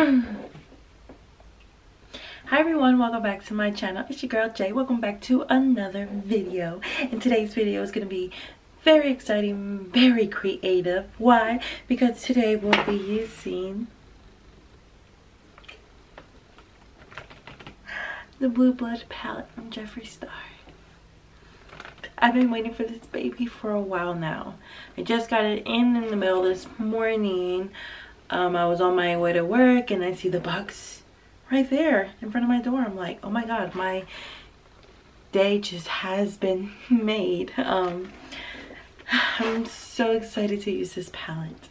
Hi everyone, welcome back to my channel. It's your girl Jay. Welcome back to another video. And today's video is going to be very exciting, very creative. Why? Because today we'll be using the Blue Blood palette from Jeffree Star. I've been waiting for this baby for a while now. I just got it in the mail this morning. I was on my way to work and I see the box right there in front of my door. I'm like, oh my god, my day just has been made. I'm so excited to use this palette.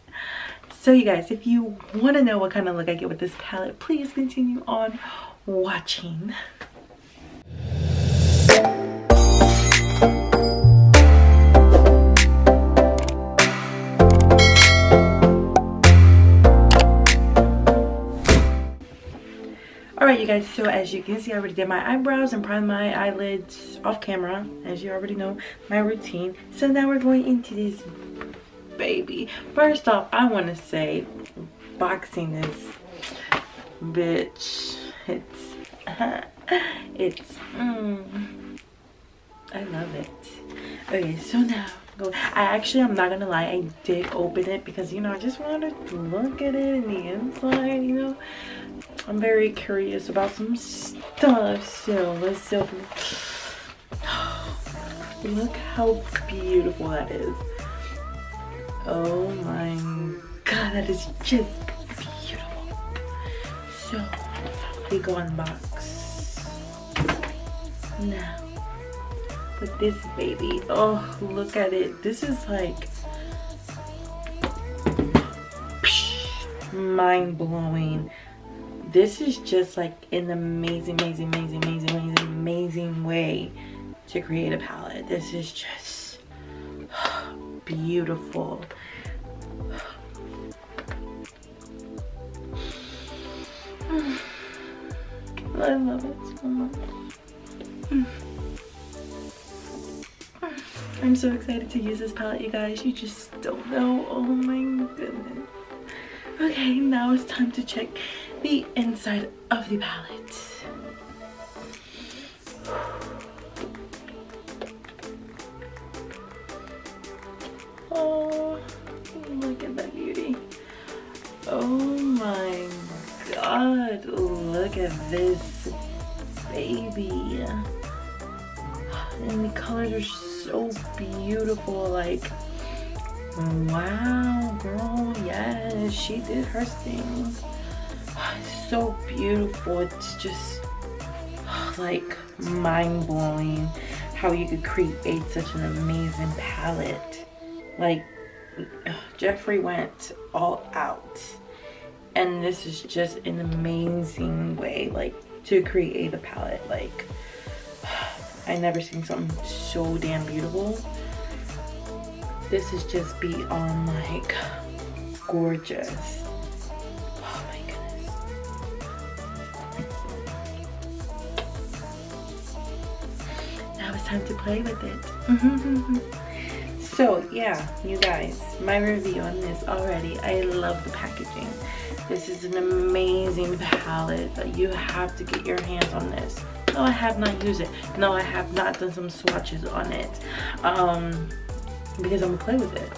So you guys, if you want to know what kind of look I get with this palette, please continue on watching. Alright you guys, so as you can see, I already did my eyebrows and primed my eyelids off camera, as you already know my routine. So now we're going into this baby. First off, I want to say boxing this bitch, I love it. Okay, so now I'm not gonna lie, I did open it because, you know, I just wanted to look at it in the inside, you know. I'm very curious about some stuff, so let's open it. Look how beautiful that is. Oh my god, that is just beautiful. So we go unbox now with this baby. Oh, look at it. This is like mind-blowing. This is just like an amazing way to create a palette. This is just beautiful. I love it so much. I'm so excited to use this palette, you guys. You just don't know. Oh my goodness. Okay, now it's time to check the inside of the palette. Oh, look at that beauty. Oh my god, look at this baby. And the colors are so beautiful, like, wow, girl, yes, she did her thing. So beautiful. It's just like mind-blowing how you could create such an amazing palette. Like, Jeffree went all out, and this is just an amazing way, like, to create a palette. Like, I never seen something so damn beautiful. This is just beyond like gorgeous. Oh my goodness. Now it's time to play with it. So yeah, you guys, my review on this already. I love the packaging. This is an amazing palette. You have to get your hands on this. No, I have not used it. No, I have not done some swatches on it. Because I'm gonna play with it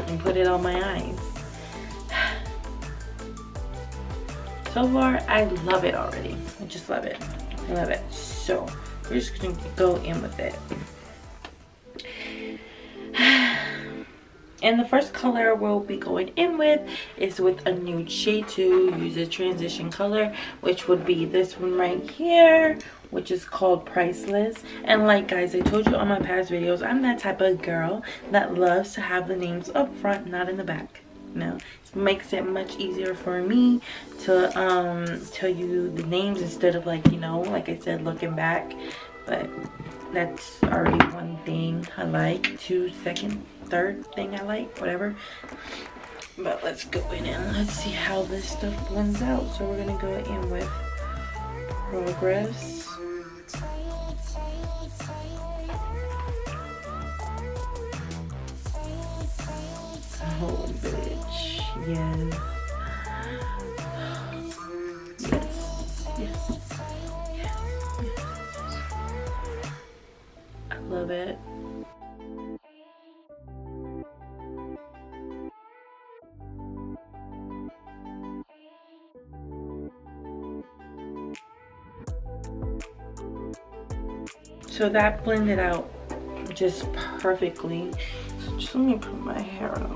and put it on my eyes. So far, I love it already. I just love it. I love it. So we're just gonna go in with it. And the first color we'll be going in with is with a nude shade to use a transition color, which would be this one right here, which is called Priceless. And like guys, I told you on my past videos, I'm that type of girl that loves to have the names up front, not in the back. You know, it makes it much easier for me to tell you the names instead of, like, you know, like I said, looking back. But that's already one thing I like. Third thing I like, whatever. But let's go in and let's see how this stuff blends out. So we're gonna go in with Progress. Oh bitch, yes. love it. So that blended out just perfectly. So just let me put my hair up.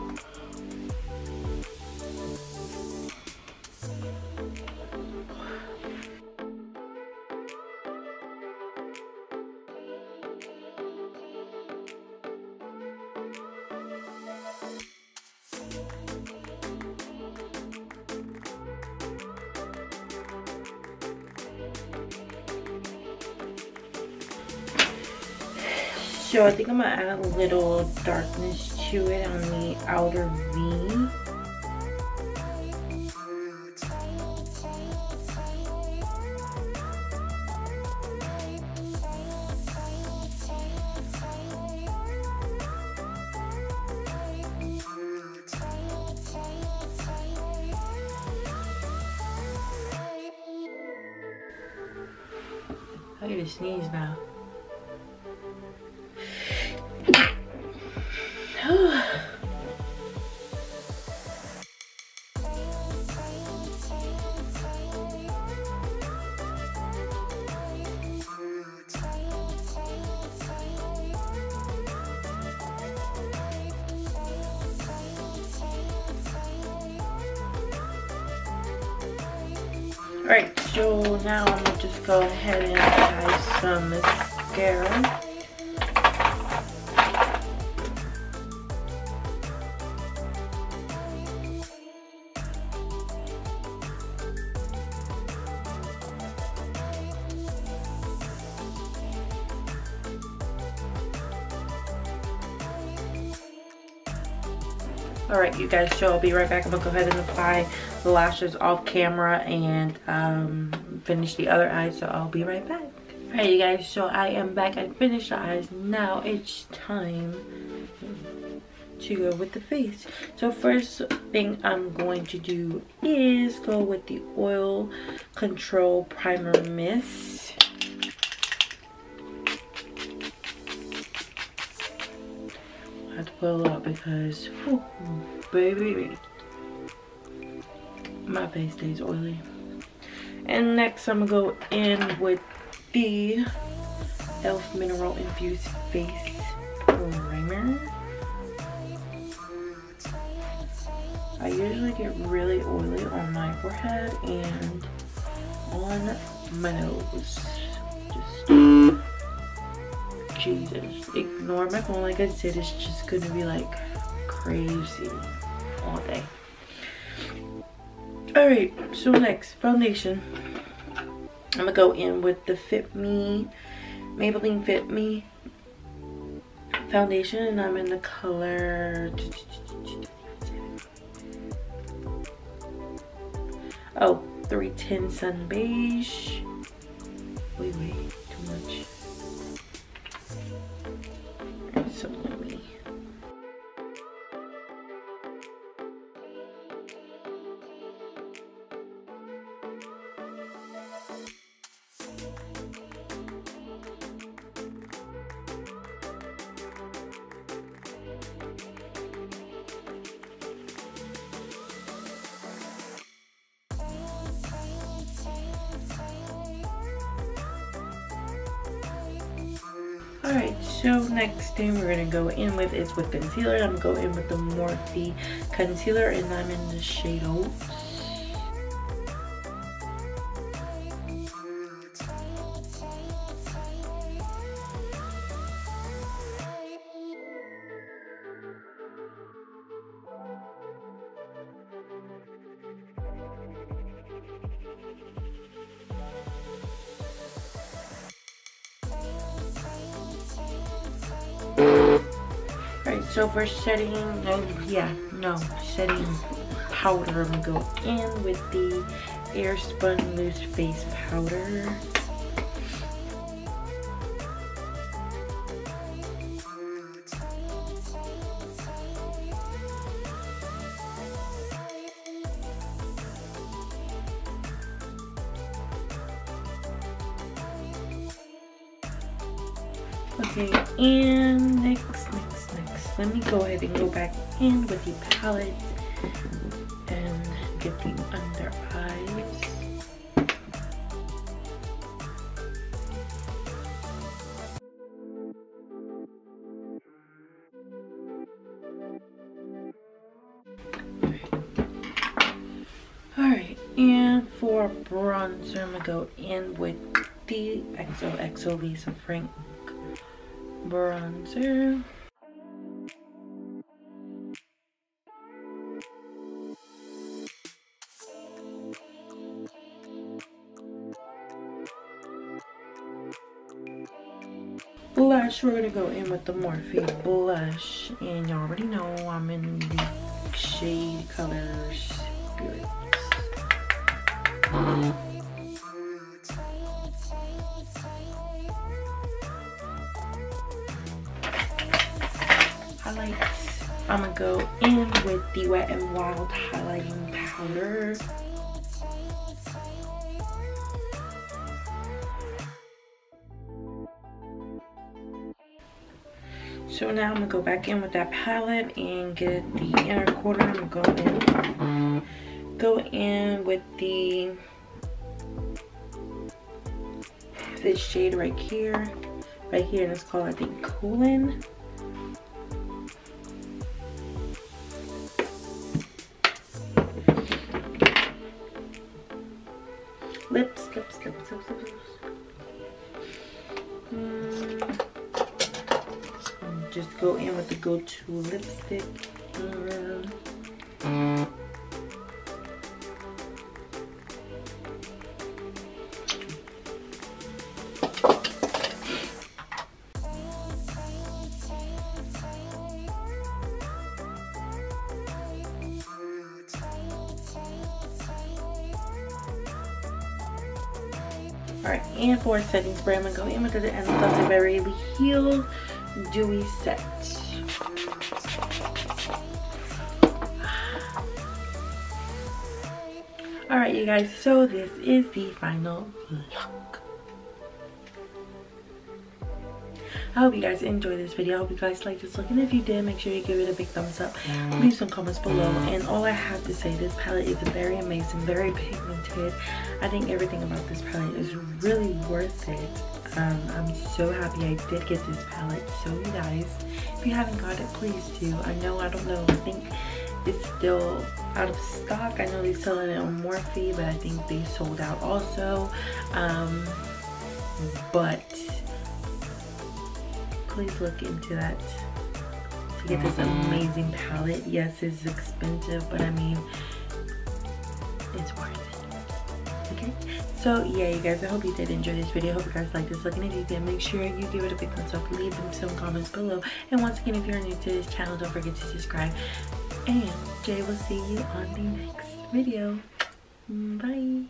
So I think I'm gonna add a little darkness to it on the outer V. I get to sneeze now. Alright, so now I'm gonna just go ahead and apply some mascara. Alright, you guys, so I'll be right back. I'm gonna go ahead and apply the lashes off camera and finish the other eye, so I'll be right back. Alright, you guys, so I am back. I finished the eyes. Now it's time to go with the face. So first thing I'm going to do is go with the Oil Control Primer Mist. I have to put a lot because, whew, baby, my face stays oily. And next I'm gonna go in with the e.l.f. Mineral Infused Face Primer. I usually get really oily on my forehead and on my nose. Just Jesus, ignore my phone. Like I said, it's just gonna be like crazy all day. Alright, so next, foundation. I'm gonna go in with the Fit Me, Maybelline Fit Me foundation, and I'm in the color 310 Sun Beige. Wait, too much. So let me. Alright, so next thing we're going to go in with is with concealer. I'm going to go in with the Morphe concealer, and I'm in the shade Oats. Alright, so for setting, setting powder, I'm gonna go in with the Airspun Loose Face Powder. Okay, and next, let me go ahead and go back in with the palette and get the under eyes. Alright, and for bronzer, I'm gonna go in with the xoxo visofree bronzer. Blush, we're gonna go in with the Morphe blush, and y'all already know I'm in the shade color Spirits. Highlights, I'm gonna go in with the Wet n Wild highlighting powder. So now I'm gonna go back in with that palette and get the inner quarter. I'm gonna go in with this shade right here, and it's called, I think, Coolin'. Lips. Just go in with the go-to lipstick. Alright, and for setting spray, I'm gonna go in with the Anastasia Beverly Heal Dewy Set. Alright, you guys, so this is the final look. I hope you guys enjoyed this video. I hope you guys liked this look, and if you did, make sure you give it a big thumbs up. Leave some comments below, and all I have to say, this palette is very amazing, very pigmented. I think everything about this palette is really worth it. I'm so happy I did get this palette. So you guys, if you haven't got it, please do. I don't know, I think it's still out of stock. I know they sell it on Morphe, but I think they sold out also. But please look into that to get this amazing palette. Yes, it's expensive, but I mean, it's worth it. Okay, so yeah, you guys, I hope you did enjoy this video. I hope you guys liked this look, and if you did, make sure you give it a big thumbs up, leave them some comments below, and once again, if you're new to this channel, don't forget to subscribe, and Jay will see you on the next video. Bye.